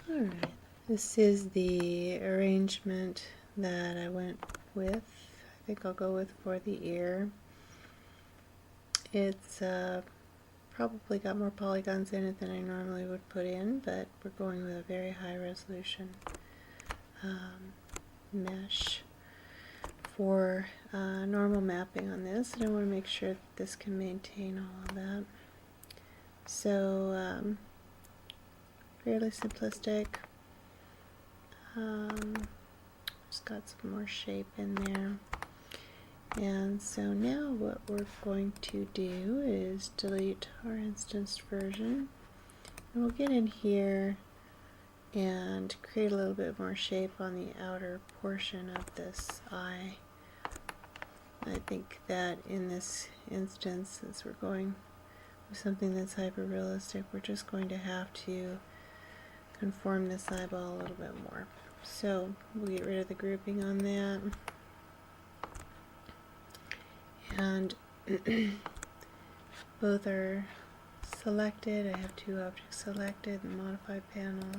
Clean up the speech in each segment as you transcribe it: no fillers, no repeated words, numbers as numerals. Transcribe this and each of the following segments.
Alright, this is the arrangement that I went with. I think I'll go with for the ear. It's probably got more polygons in it than I normally would put in, but we're going with a very high resolution mesh for normal mapping on this, and I want to make sure that this can maintain all of that. So fairly simplistic. Just got some more shape in there. And so now what we're going to do is delete our instanced version. And we'll get in here and create a little bit more shape on the outer portion of this eye. I think that in this instance, since we're going with something that's hyper-realistic, we're just going to have to conform this eyeball a little bit more. So we'll get rid of the grouping on that. And both are selected. I have two objects selected in the modified panel,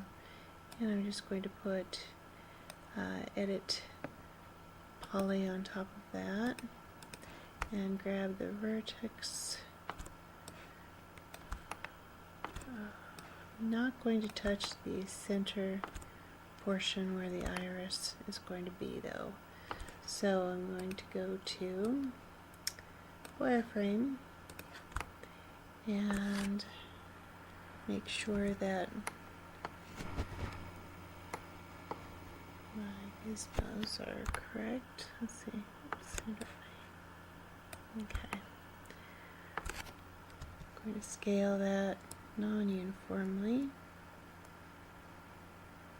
and I'm just going to put edit poly on top of that and grab the vertex. I'm not going to touch the center portion where the iris is going to be though. So I'm going to go to wireframe and make sure that my gizmos are correct. Let's see. Okay. I'm going to scale that non-uniformly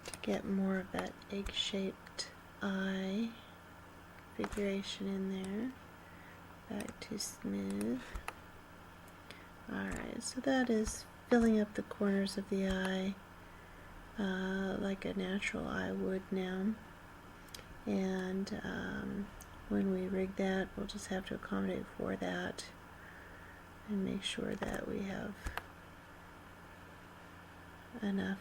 to get more of that egg-shaped eye configuration in there. Back to smooth. Alright, so that is filling up the corners of the eye like a natural eye would now. And when we rig that, we'll just have to accommodate for that and make sure that we have enough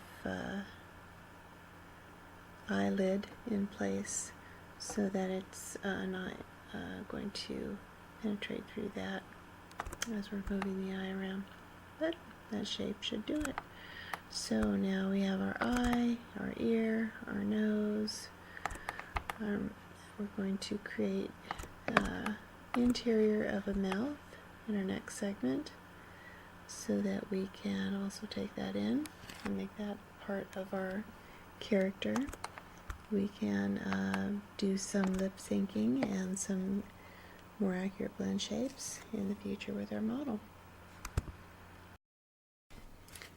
eyelid in place so that it's not going to penetrate through that as we're moving the eye around. But that shape should do it. So now we have our eye, our ear, our nose. We're going to create the interior of a mouth in our next segment so that we can also take that in and make that part of our character. We can do some lip syncing and some more accurate blend shapes in the future with our model.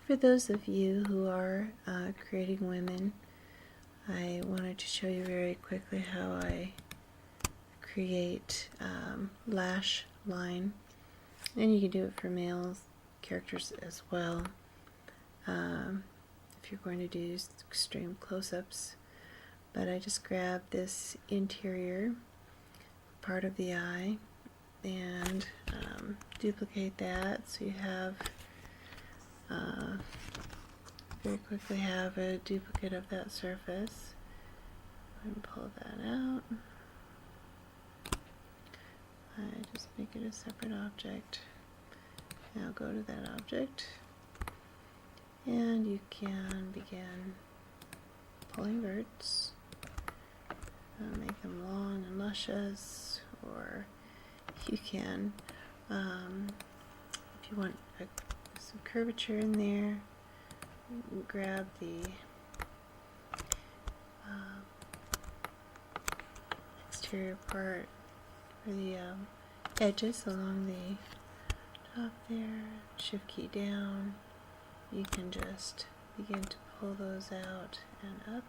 For those of you who are creating women, I wanted to show you very quickly how I create lash line, and you can do it for males characters as well if you're going to do extreme close-ups. But I just grab this interior part of the eye and duplicate that so you have very quickly have a duplicate of that surface and pull that out. I just make it a separate object. Now go to that object and you can begin pulling verts. Make them long and luscious, or you can, if you want some curvature in there, grab the exterior part, or the edges along the top there. Shift key down. You can just begin to pull those out and up.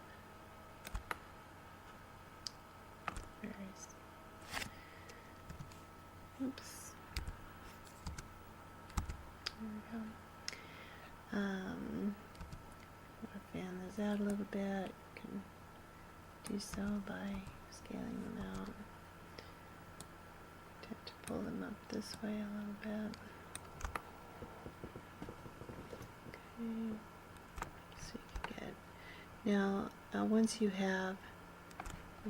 Oops. There we go. I'll fan those out a little bit. You can do so by scaling them out. Tend to pull them up this way a little bit. Okay. So you can get Now, once you have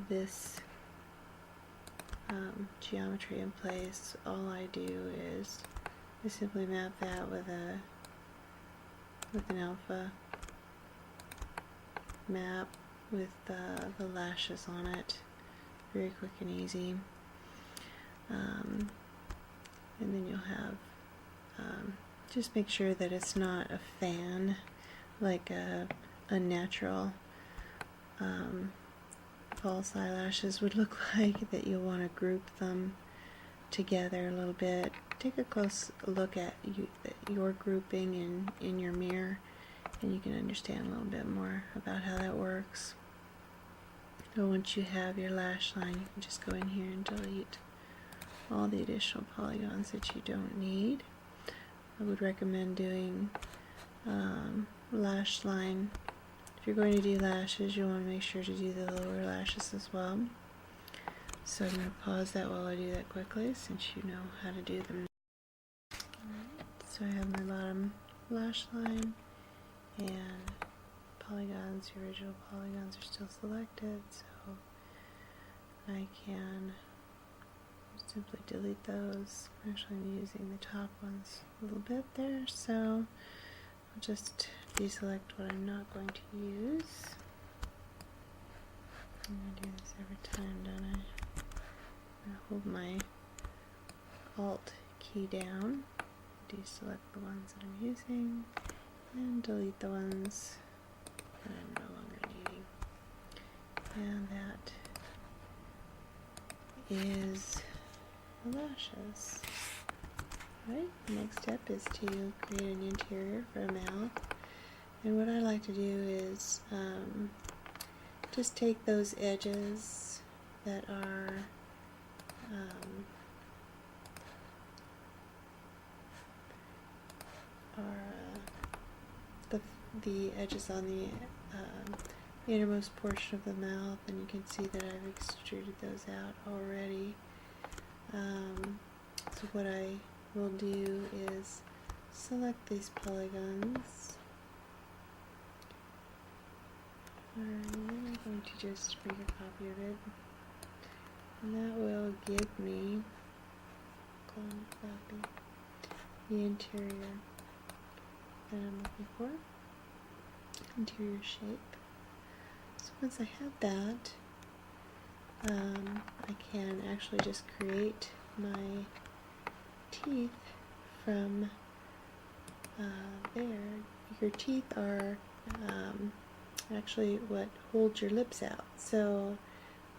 this geometry in place, all I do is I simply map that with an alpha map with the lashes on it. Very quick and easy. And then you'll have just make sure that it's not a fan like a unnatural false eyelashes would look like, that you'll want to group them together a little bit. Take a close look at your grouping in your mirror, and you can understand a little bit more about how that works. So once you have your lash line, you can just go in here and delete all the additional polygons that you don't need. I would recommend doing lash line. If you're going to do lashes, you want to make sure to do the lower lashes as well. So I'm going to pause that while I do that quickly, since you know how to do them. So I have my bottom lash line, and polygons, the original polygons are still selected, so I can simply delete those. Actually, I'm using the top ones a little bit there, so I'll just deselect what I'm not going to use. I'm going to do this every time, don't I? I'm going to hold my Alt key down, deselect the ones that I'm using, and delete the ones that I'm no longer needing. And that is the lashes. Right, the next step is to create an interior for a mouth. And what I like to do is just take those edges that are the edges on the innermost portion of the mouth, and you can see that I've extruded those out already. So what I will do is select these polygons. I'm going to just make a copy of it, and that will give me the interior that I'm looking for, interior shape. So once I have that, I can actually just create my teeth from there. Your teeth are actually what holds your lips out. So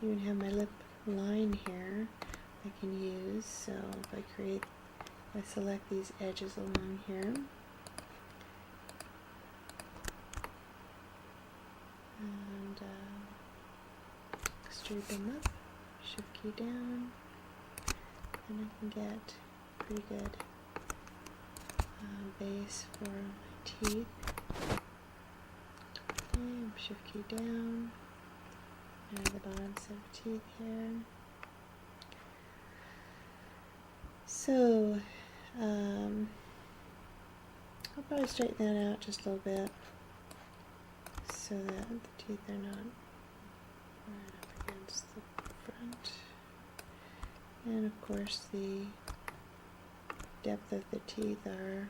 you even have my lip line here I can use. So if I select these edges along here, and extrude them up, shift key down, and I can get pretty good base for my teeth. Okay, shift key down, and the bottom set of teeth here. So I'll probably straighten that out just a little bit so that the teeth are not right up against the front. And of course the depth of the teeth are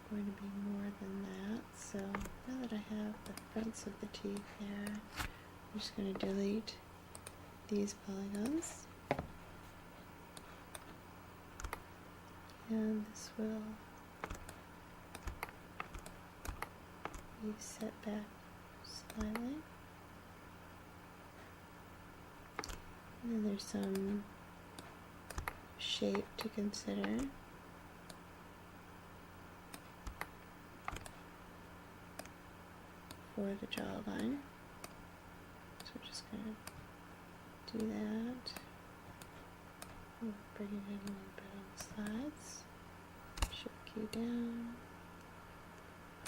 going to be more than that. So now that I have the fronts of the teeth there, I'm just going to delete these polygons. And this will be set back slightly. And then there's some shape to consider. For the jawline. So we're just going to do that. We'll bring it in a little bit on the sides. Shift key down.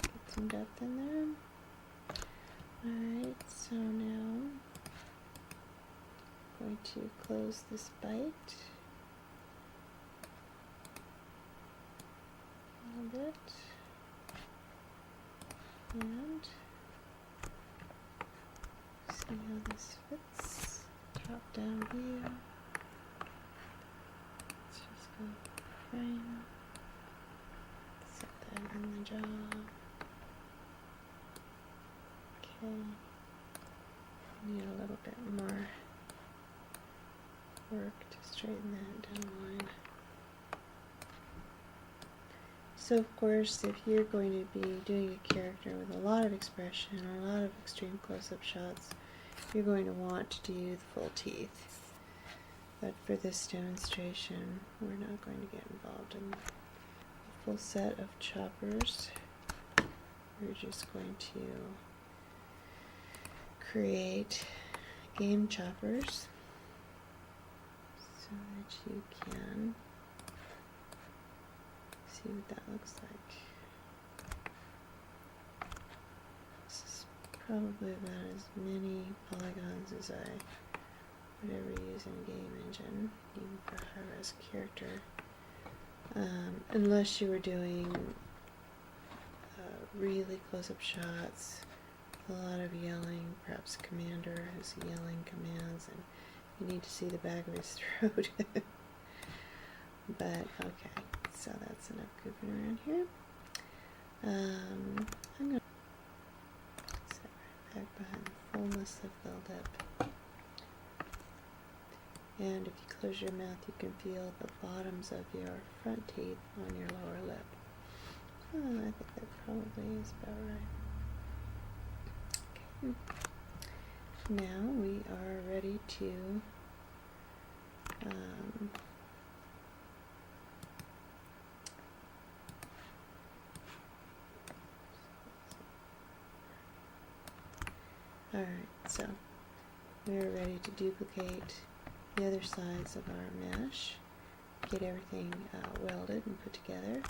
Get some depth in there. Alright, so now I'm going to close this bite a little bit. And see how this fits. Top down view. Let's just go frame. Set that in the jaw. Okay. Need a little bit more work to straighten that down line. So of course, if you're going to be doing a character with a lot of expression or a lot of extreme close-up shots, you're going to want to do the full teeth. But for this demonstration, we're not going to get involved in a full set of choppers. We're just going to create game choppers so that you can see what that looks like. This is probably about as many polygons as I would ever use in a game engine, even for a high-res character. Unless you were doing really close-up shots, a lot of yelling, perhaps a commander has yelling commands and you need to see the back of his throat. But okay, so that's enough goofing around here. I'm going to set right back behind the fullness of the lip. And if you close your mouth, you can feel the bottoms of your front teeth on your lower lip. I think that probably is about right. Okay. Now we are ready to alright, so we're ready to duplicate the other sides of our mesh, get everything welded and put together.